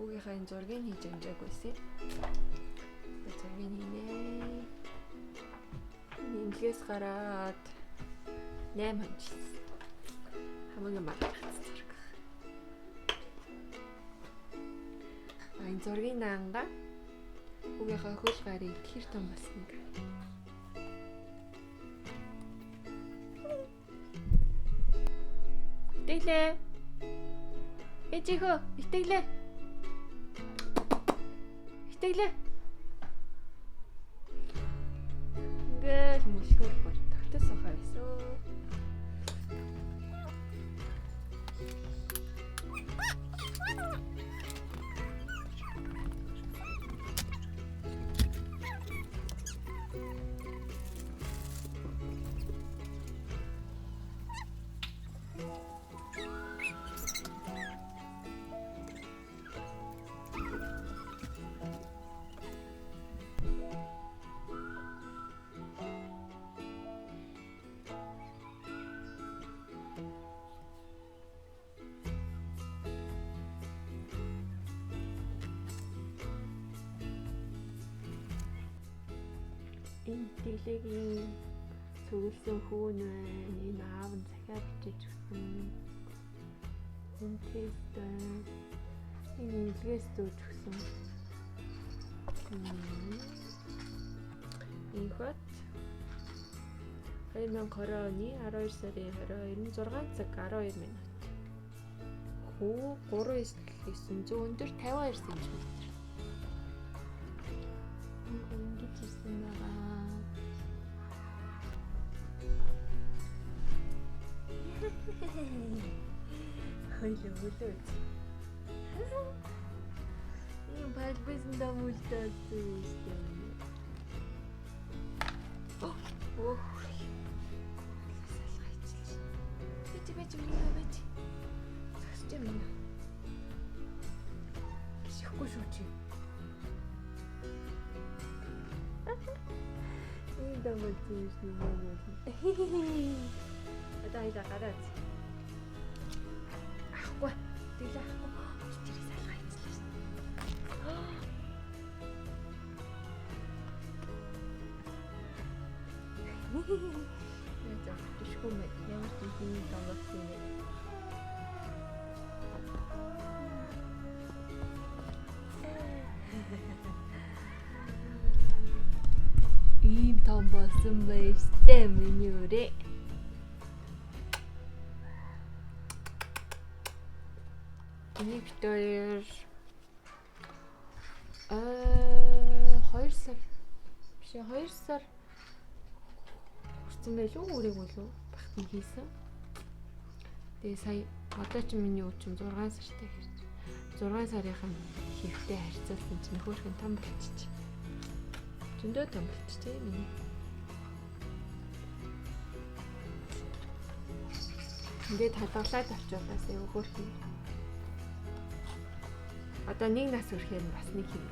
Хүүгийнхаа энэ зургийг хийж амжаагүй байсан. Зургийг хийнэ. Инглээс гараад 8 хонжсэн. Хамгийн бага зураг. Энэ зургийн наанга хүүгийнхаа хөл гарыг тэр том басна. Итгэлээ. Эжихөө, итгэлээ. Итгэлээ. Ингээл мөшгөр бол тогтос ухаа байсан. Энэ итгэлээгийн цогцолсон хүүн байна. Энэ аав нь захиа бичиж өгсөн. Энэ тест энэ илгээс зөөж өгсөн. Энэ хот 2020 оны 12 сарын 22-нд 6 цаг 12 минут. Хүү 3.9 зүүн өндөр 52 см. Ингэж ирсэн байгаа. Хойлоо хөлөө. Ийм балбисэн дамуултаас үүсдэг. Оо. Салгайч. Бэж минь бэж. Сасч минь. Кишхгүй шүү чи. Ийм дамуултаас нэмээ. Одоо ида гараад. Ахгүй. Тэглээ ахгүй. Тэрийг салгайцлаа. Яа, тушгүй мэт. Ямар ч юм дамуулсан юм. Ийм том болсон байстай миний өрөө. Энийг битээр 2 сар биш 2 сар хүрсэн байлгүй үрээгүй лөө багтан хийсэн. Тэгээ сая одоо ч миний үчим 6 сартай хэрэг. 6 сарынхан хэвтэй харьцуулсан чинь нөхөрхөн том болчих. Зөндөө том болчих миний. Ингээд хадгалаад авчуулаас нөхөрхөн. Одоо нэг нас хүрэхээр бас нэг юм